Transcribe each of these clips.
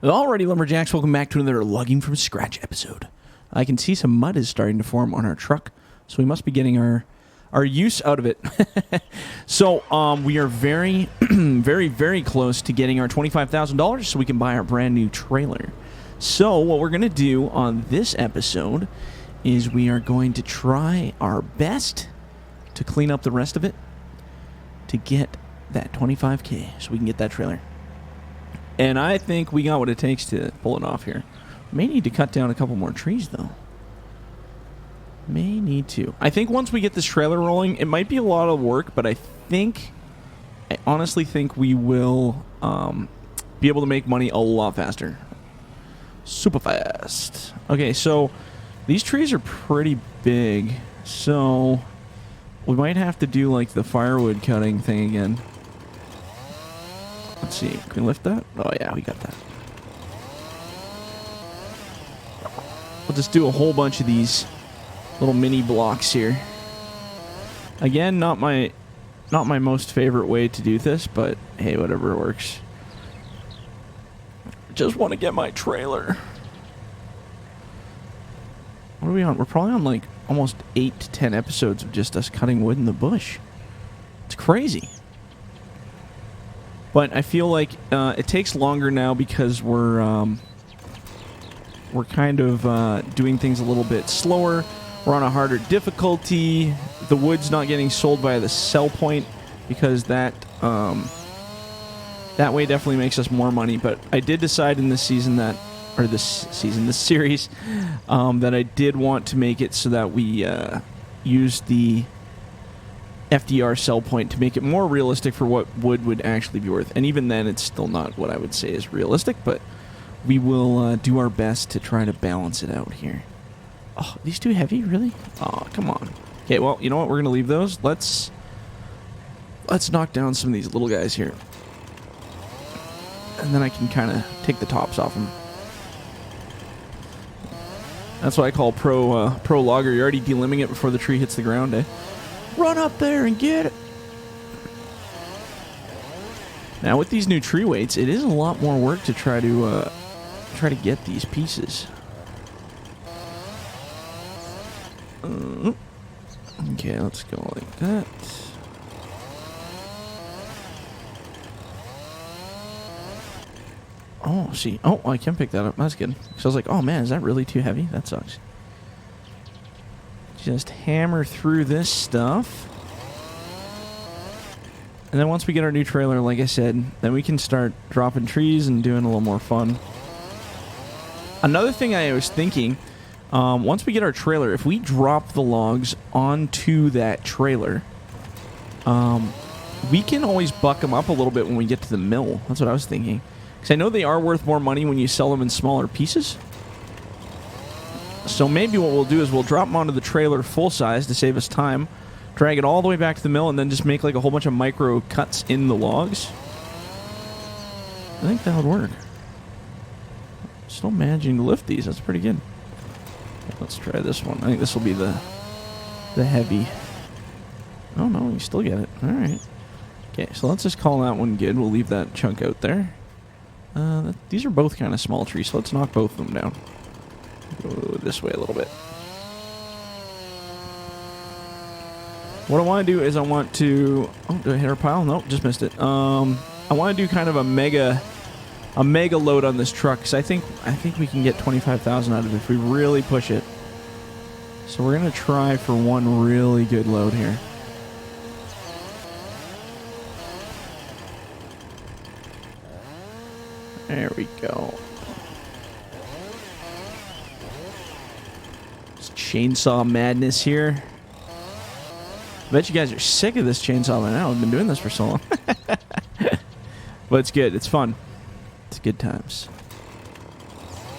Alrighty, Lumberjacks, welcome back to another Logging from Scratch episode. I can see some mud is starting to form on our truck, so we must be getting our use out of it. So we are very, very close to getting our $25,000 so we can buy our brand new trailer. So what we're going to do on this episode is we are going to try our best to clean up the rest of it to get that $25K so we can get that trailer. And I think we got what it takes to pull it off here. May need to cut down a couple more trees, though. May need to. I think once we get this trailer rolling, it might be a lot of work, but I honestly think we will be able to make money a lot faster. Super fast. Okay, so these trees are pretty big, so we might have to do like the firewood cutting thing again. Let's see, can we lift that? Oh yeah, we got that. We'll just do a whole bunch of these little mini blocks here. Again, not my most favorite way to do this, but hey, whatever works. Just want to get my trailer. What are we on? We're probably on like almost 8 to 10 episodes of just us cutting wood in the bush. It's crazy. But I feel like it takes longer now because we're kind of doing things a little bit slower. We're on a harder difficulty. The wood's not getting sold via the sell point because that way definitely makes us more money. But I did decide in this series, that I did want to make it so that we use the FDR sell point to make it more realistic for what wood would actually be worth. And even then, it's still not what I would say is realistic, but we will do our best to try to balance it out here. Oh, these too heavy? Really? Oh, come on. Okay, well, you know what? We're going to leave those. Let's knock down some of these little guys here. And then I can kind of take the tops off them. That's what I call pro logger. You're already delimbing it before the tree hits the ground, eh? Run up there and get it. Now with these new tree weights, it is a lot more work to try to get these pieces. Okay, let's go like that. Oh, see. Oh, I can pick that up. That's good. So I was like, oh man, is that really too heavy? That sucks. Just hammer through this stuff. And then once we get our new trailer, like I said, then we can start dropping trees and doing a little more fun. Another thing I was thinking, once we get our trailer, if we drop the logs onto that trailer, we can always buck them up a little bit when we get to the mill. That's what I was thinking. Because I know they are worth more money when you sell them in smaller pieces. So maybe what we'll do is we'll drop them onto the trailer full size to save us time, drag it all the way back to the mill, and then just make like a whole bunch of micro cuts in the logs. I think that would work. Still managing to lift these. That's pretty good. Let's try this one. I think this will be the heavy. Oh no, you still get it. All right. Okay, so let's just call that one good. We'll leave that chunk out there. These are both kind of small trees, so let's knock both of them down. Go this way a little bit. What I want to do is I want to... Oh, did I hit our pile? Nope, just missed it. I want to do kind of a mega load on this truck, because I think we can get 25,000 out of it if we really push it. So we're going to try for one really good load here. There we go. Chainsaw madness here. I bet you guys are sick of this chainsaw by now. I've been doing this for so long. But it's good. It's fun. It's good times.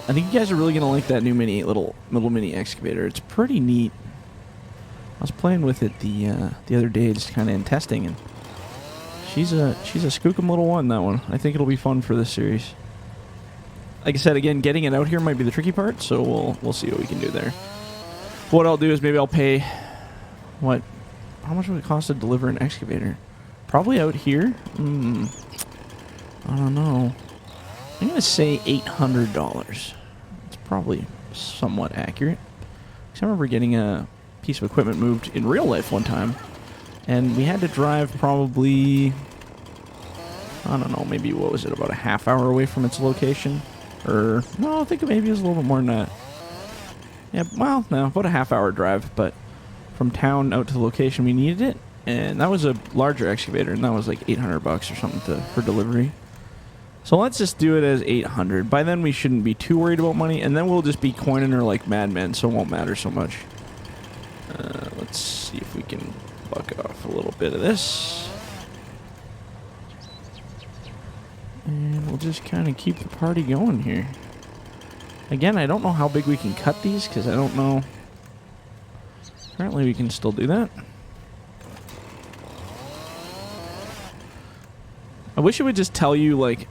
I think you guys are really going to like that new little mini excavator. It's pretty neat. I was playing with it the other day, just kind of in testing, and she's a skookum little one, that one. I think it'll be fun for this series. Like I said, again, getting it out here might be the tricky part, so we'll see what we can do there. What I'll do is maybe I'll pay, how much would it cost to deliver an excavator? Probably out here? I don't know. I'm going to say $800. It's probably somewhat accurate. Because I remember getting a piece of equipment moved in real life one time, and we had to drive probably, I don't know, maybe, what was it, about a half hour away from its location? Or, no, I think maybe it was a little bit more than that. Yeah, well, no, about a half-hour drive, but from town out to the location we needed it, and that was a larger excavator, and that was like $800 or something for delivery. So let's just do it as 800. By then we shouldn't be too worried about money, and then we'll just be coining her like madmen, so it won't matter so much. Let's see if we can buck off a little bit of this. And we'll just kind of keep the party going here. Again, I don't know how big we can cut these, because I don't know. Apparently we can still do that. I wish it would just tell you, like,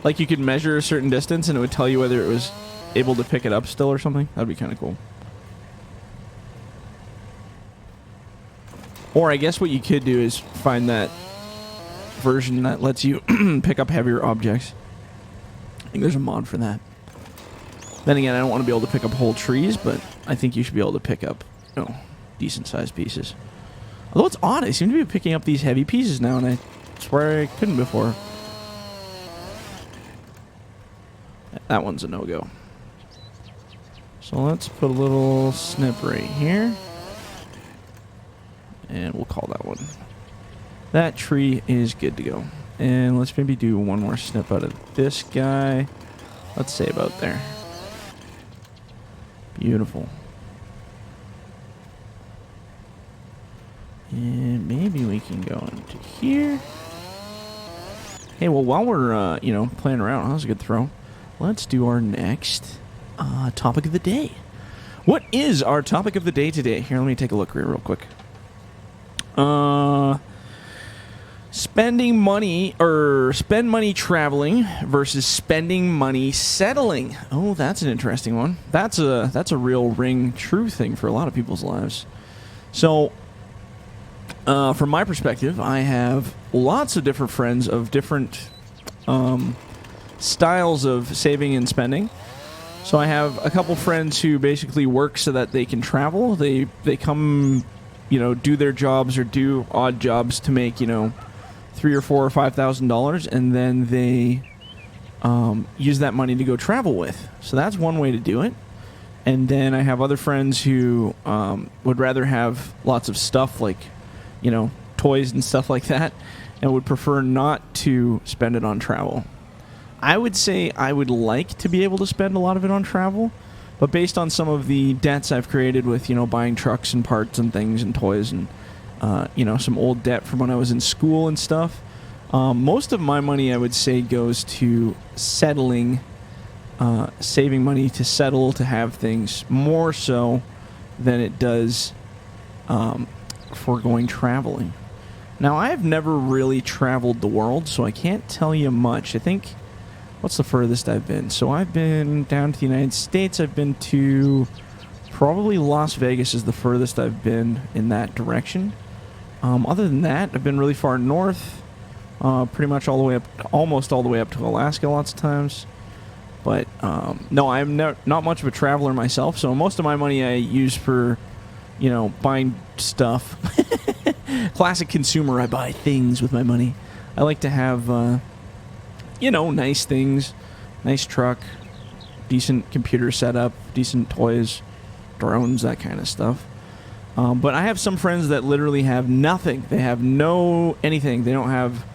like you could measure a certain distance and it would tell you whether it was able to pick it up still or something. That'd be kind of cool. Or I guess what you could do is find that version that lets you pick up heavier objects. I think there's a mod for that. Then again, I don't want to be able to pick up whole trees, but I think you should be able to pick up, you know, decent-sized pieces. Although it's odd, I seem to be picking up these heavy pieces now, and I swear I couldn't before. That one's a no-go. So let's put a little snip right here. And we'll call that one. That tree is good to go. And let's maybe do one more snip out of this guy. Let's say about there. Beautiful. And maybe we can go into here. Hey, well, while we're, you know, playing around, that was a good throw. Let's do our next topic of the day. What is our topic of the day today? Here, let me take a look here real quick. Spending money, or spend money traveling versus spending money settling. Oh, that's an interesting one. That's a real ring true thing for a lot of people's lives. So, from my perspective, I have lots of different friends of different styles of saving and spending. So I have a couple friends who basically work so that they can travel. They come, you know, do their jobs or do odd jobs to make, you know, $3,000 or $4,000 or $5,000, and then they use that money to go travel with. So that's one way to do it. And then I have other friends who would rather have lots of stuff like, you know, toys and stuff like that, and would prefer not to spend it on travel. I would say I would like to be able to spend a lot of it on travel, but based on some of the debts I've created with, you know, buying trucks and parts and things and toys and, you know, some old debt from when I was in school and stuff, most of my money, I would say, goes to settling, saving money to settle, to have things, more so than it does for going traveling. Now, I've never really traveled the world, so I can't tell you much. I think, what's the furthest I've been? So I've been down to the United States. I've been to probably Las Vegas is the furthest I've been in that direction. Other than that, I've been really far north, pretty much all the way up, almost all the way up to Alaska lots of times. But no, I'm not much of a traveler myself, so most of my money I use for, you know, buying stuff. Classic consumer, I buy things with my money. I like to have, you know, nice things, nice truck, decent computer setup, decent toys, drones, that kind of stuff. But I have some friends that literally have nothing. They have no anything. They don't have,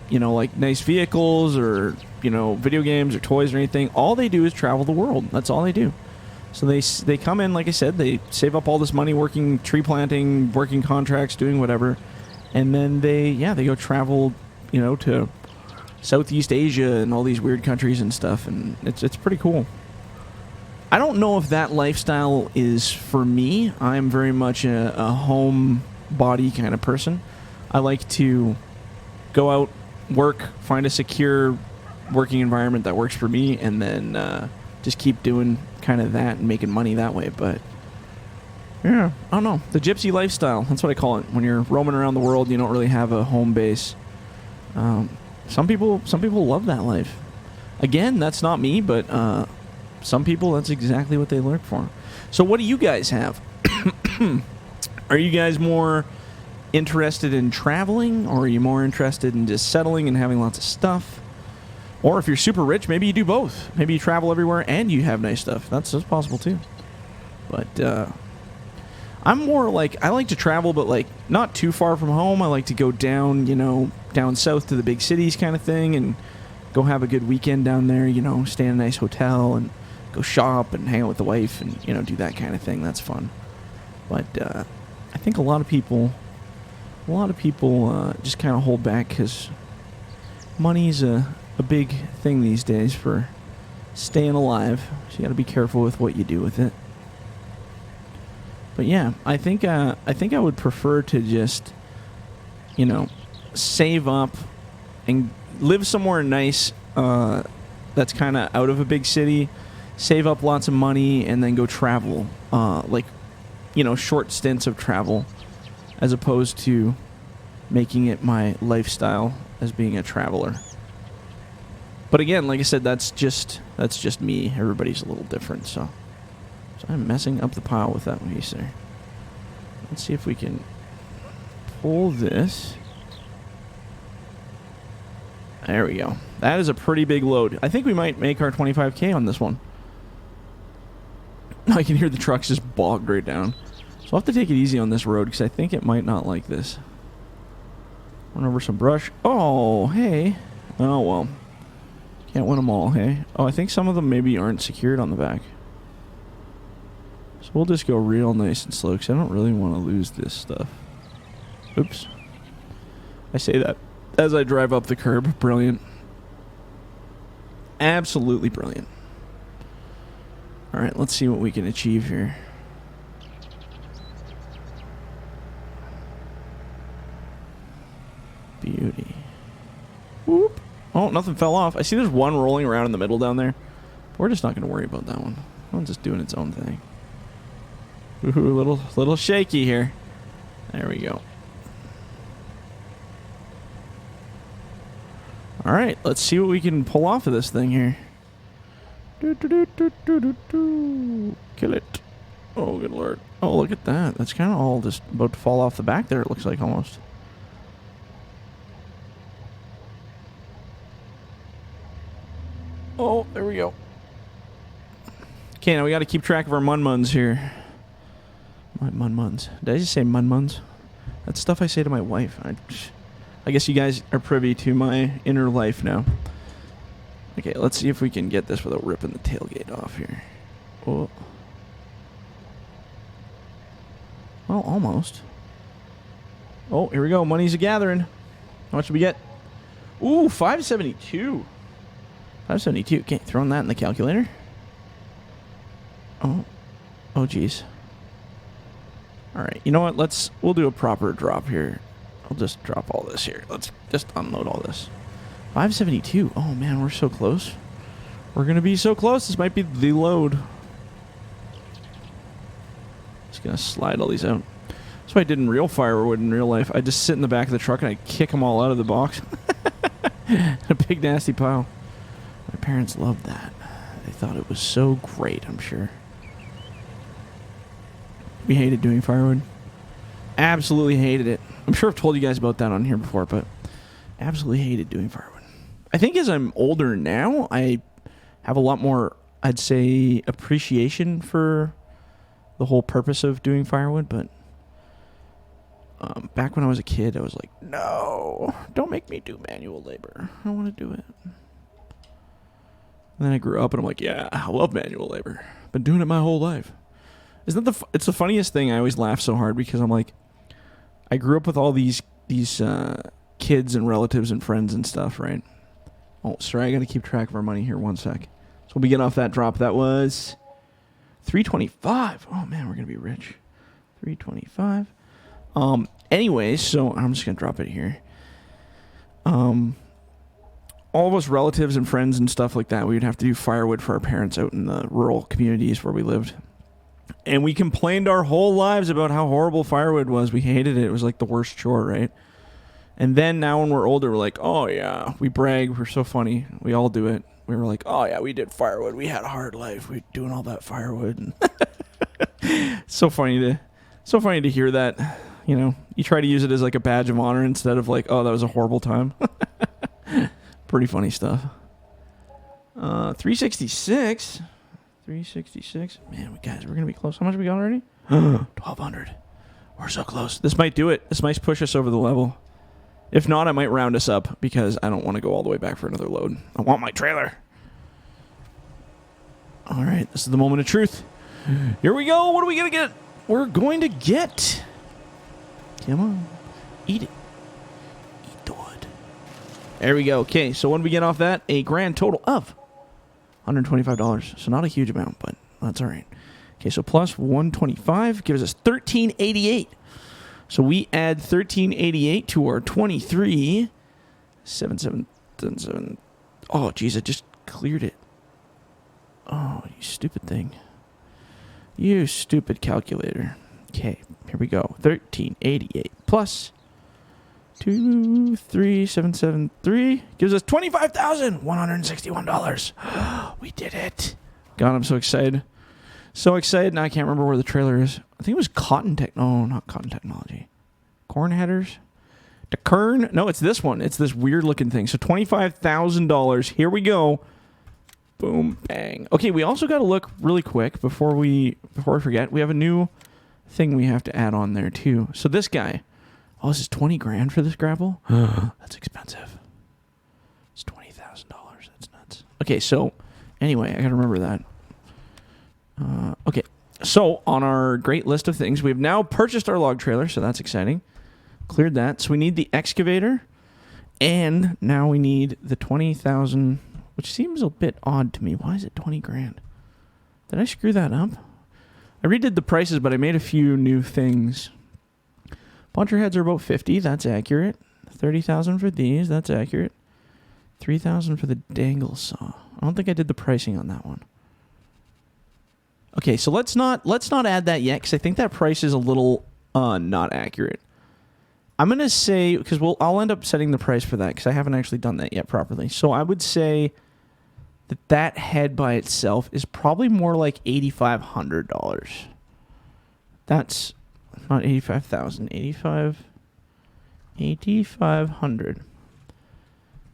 you know, like nice vehicles or, you know, video games or toys or anything. All they do is travel the world. That's all they do. So they come in, like I said, they save up all this money working tree planting, working contracts, doing whatever, and then they go travel, you know, to Southeast Asia and all these weird countries and stuff, and it's pretty cool. I don't know if that lifestyle is for me. I'm very much a home body kind of person. I like to go out, work, find a secure working environment that works for me, and then just keep doing kind of that and making money that way. But yeah, I don't know. The gypsy lifestyle, that's what I call it. When you're roaming around the world, you don't really have a home base. Some people love that life. Again, that's not me, but some people, that's exactly what they look for. So what do you guys have? Are you guys more interested in traveling, or are you more interested in just settling and having lots of stuff? Or if you're super rich, maybe you do both. Maybe you travel everywhere and you have nice stuff. That's possible too. But I'm more like, I like to travel, but like not too far from home. I like to go down, down south to the big cities kind of thing, and go have a good weekend down there, stay in a nice hotel and go shop and hang out with the wife and, do that kind of thing. That's fun. But I think a lot of people just kind of hold back because money's a big thing these days for staying alive. So you got to be careful with what you do with it. But yeah, I think I would prefer to just, save up and live somewhere nice that's kind of out of a big city, save up lots of money, and then go travel. Short stints of travel, as opposed to making it my lifestyle as being a traveler. But again, like I said, that's just me. Everybody's a little different, so I'm messing up the pile with that piece there. Let's see if we can pull this. There we go. That is a pretty big load. I think we might make our 25K on this one. I can hear the trucks just bogged right down. So I'll have to take it easy on this road because I think it might not like this. Run over some brush. Oh, hey. Oh, well. Can't win them all, hey? Oh, I think some of them maybe aren't secured on the back. So we'll just go real nice and slow because I don't really want to lose this stuff. Oops. I say that as I drive up the curb. Brilliant. Absolutely brilliant. Alright, let's see what we can achieve here. Beauty. Whoop. Oh, nothing fell off. I see there's one rolling around in the middle down there. But we're just not going to worry about that one. That one's just doing its own thing. Ooh, little shaky here. There we go. Alright, let's see what we can pull off of this thing here. Kill it. Oh, good lord. Oh, look at that. That's kind of all just about to fall off the back there, it looks like, almost. Oh, there we go. Okay, now we got to keep track of our mun-muns here. My mun-muns. Did I just say mun-muns? That's stuff I say to my wife. I guess you guys are privy to my inner life now. Okay, let's see if we can get this without ripping the tailgate off here. Oh. Well, almost. Oh, here we go. Money's a-gathering. How much did we get? Ooh, 572. 572. Okay, throwing that in the calculator. Oh. Oh, geez. All right. You know what? We'll do a proper drop here. I'll just drop all this here. Let's just unload all this. 572. Oh, man, we're so close. We're going to be so close. This might be the load. Just going to slide all these out. That's what I did in real firewood in real life. I just sit in the back of the truck and I kick them all out of the box. A big, nasty pile. My parents loved that. They thought it was so great, I'm sure. We hated doing firewood. Absolutely hated it. I'm sure I've told you guys about that on here before, but absolutely hated doing firewood. I think as I'm older now, I have a lot more, I'd say, appreciation for the whole purpose of doing firewood, but back when I was a kid, I was like, no, don't make me do manual labor. I don't want to do it. And then I grew up and I'm like, yeah, I love manual labor. Been doing it my whole life. Isn't that it's the funniest thing? I always laugh so hard because I'm like, I grew up with all these kids and relatives and friends and stuff, right? Oh, sorry, I got to keep track of our money here. 1 sec. So we get off that drop. That was $325. Oh man, we're gonna be rich. $325. Anyways, so I'm just gonna drop it here. All of us relatives and friends and stuff like that, we would have to do firewood for our parents out in the rural communities where we lived. And we complained our whole lives about how horrible firewood was. We hated it. It was like the worst chore, right? And then now when we're older, we're like, oh, yeah, we brag. We're so funny. We all do it. We were like, oh, yeah, we did firewood. We had a hard life. We were doing all that firewood. And so funny to hear that. You know, you try to use it as like a badge of honor instead of like, oh, that was a horrible time. Pretty funny stuff. 366. 366. Man, guys, we're going to be close. How much have we got already? 1,200. We're so close. This might do it. This might push us over the level. If not, I might round us up because I don't want to go all the way back for another load. I want my trailer. All right, this is the moment of truth. Here we go. What are we going to get? We're going to get... Come on. Eat it. Eat the wood. There we go. Okay, so what did we get off that? A grand total of $125. So not a huge amount, but that's all right. Okay, so plus 125 gives us $13.88. So we add $13.88 to our 23.7777. Oh, geez, I just cleared it. Oh, you stupid thing. You stupid calculator. Okay, here we go. 1388 plus 23773 gives us $25,161. We did it. God, I'm so excited. So excited. Now I can't remember where the trailer is. I think it was Cotton Tech. No, not Cotton Technology. Corn Headers. The Kern. No, it's this one. It's this weird looking thing. So $25,000. Here we go. Boom, bang. Okay, we also got to look really quick before I forget. We have a new thing we have to add on there too. So this guy. Oh, this is 20 grand for this grapple? That's expensive. It's $20,000. That's nuts. Okay, so anyway, I got to remember that. Okay, so on our great list of things, we've now purchased our log trailer, so that's exciting. Cleared that. So we need the excavator, and now we need the 20,000, which seems a bit odd to me. Why is it 20 grand? Did I screw that up? I redid the prices, but I made a few new things. Puncher heads are about 50. That's accurate. 30,000 for these. That's accurate. 3,000 for the dangle saw. I don't think I did the pricing on that one. Okay, so let's not add that yet because I think that price is a little not accurate. I'm gonna say because I'll end up setting the price for that because I haven't actually done that yet properly. So I would say that head by itself is probably more like $8,500. That's not 85,000. 8,500.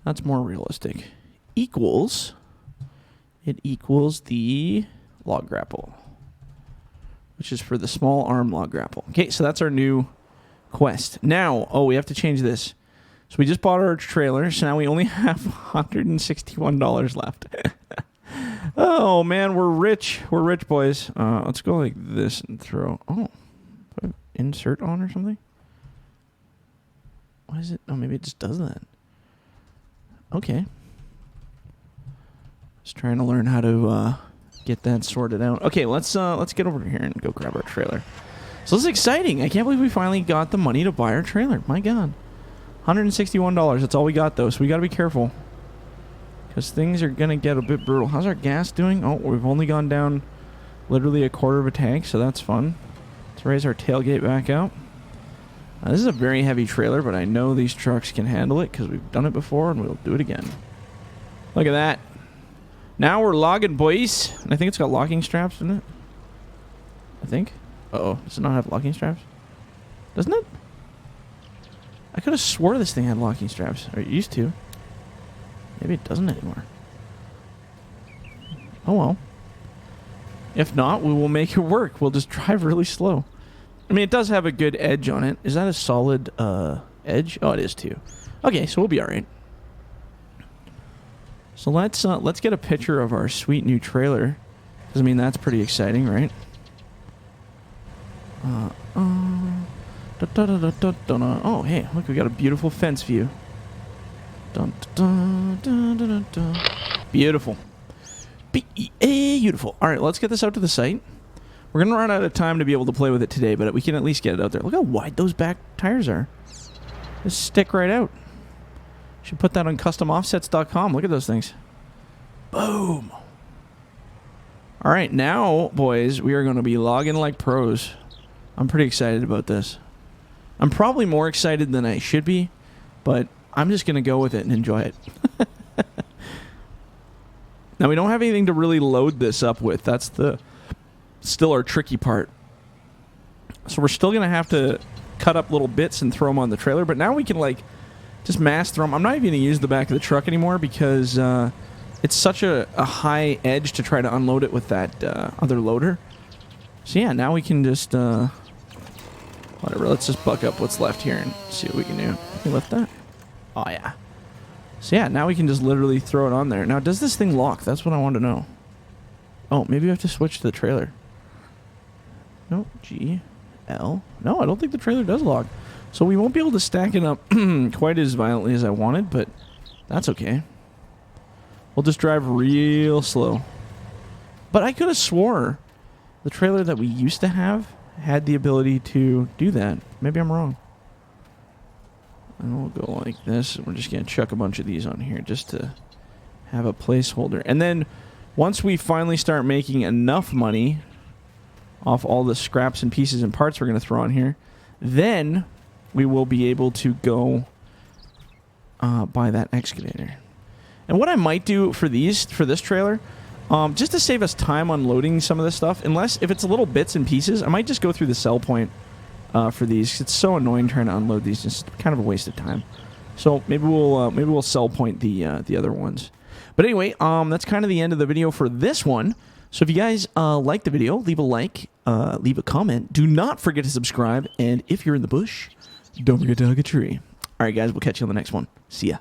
That's more realistic. Equals. It equals the log grapple, which is for the small arm log grapple. Okay, so that's our new quest. Now, we have to change this. So we just bought our trailer, so now we only have $161 left. Oh, man, we're rich. We're rich, boys. Let's go like this and throw... Oh, insert on or something? Why is it? Oh, maybe it just does that. Okay. Just trying to learn how to get that sorted out. Okay, let's get over here and go grab our trailer. So this is exciting. I can't believe we finally got the money to buy our trailer. My God. $161. That's all we got, though, so we got to be careful. Because things are going to get a bit brutal. How's our gas doing? Oh, we've only gone down literally a quarter of a tank, so that's fun. Let's raise our tailgate back out. This is a very heavy trailer, but I know these trucks can handle it because we've done it before, and we'll do it again. Look at that. Now we're logging, boys. And I think it's got locking straps in it. I think. Uh-oh. Does it not have locking straps? Doesn't it? I could have swore this thing had locking straps. Or it used to. Maybe it doesn't anymore. Oh well. If not, we will make it work. We'll just drive really slow. I mean, it does have a good edge on it. Is that a solid edge? Oh, it is too. Okay, so we'll be all right. So let's get a picture of our sweet new trailer. Because, I mean, that's pretty exciting, right? Oh, hey, look, we got a beautiful fence view. Beautiful. Beautiful. All right, let's get this out to the site. We're going to run out of time to be able to play with it today, but we can at least get it out there. Look how wide those back tires are. Just stick right out. Should put that on customoffsets.com. Look at those things. Boom. All right, now, boys, we are going to be logging like pros. I'm pretty excited about this. I'm probably more excited than I should be But I'm just going to go with it and enjoy it. Now, we don't have anything to really load this up with. That's still our tricky part. So we're still going to have to cut up little bits and throw them on the trailer. But now we can, like, just mass throw them. I'm not even going to use the back of the truck anymore because it's such a high edge to try to unload it with that other loader. So, yeah, now we can just... whatever, let's just buck up what's left here and see what we can do. Can we lift that? Oh, yeah. So, yeah, now we can just literally throw it on there. Now, does this thing lock? That's what I want to know. Oh, maybe we have to switch to the trailer. No, G, L. No, I don't think the trailer does lock. So we won't be able to stack it up quite as violently as I wanted, but that's okay. We'll just drive real slow. But I could have swore the trailer that we used to have had the ability to do that. Maybe I'm wrong. And we'll go like this. We're just going to chuck a bunch of these on here just to have a placeholder. And then once we finally start making enough money off all the scraps and pieces and parts we're going to throw on here, then we will be able to go buy that excavator. And what I might do for this trailer, just to save us time unloading some of this stuff, if it's little bits and pieces, I might just go through the sell point for these. It's so annoying trying to unload these; just kind of a waste of time. So maybe we'll sell point the other ones. But anyway, that's kind of the end of the video for this one. So if you guys like the video, leave a like, leave a comment. Do not forget to subscribe, and if you're in the bush, don't forget to hug a tree. All right, guys, we'll catch you on the next one. See ya.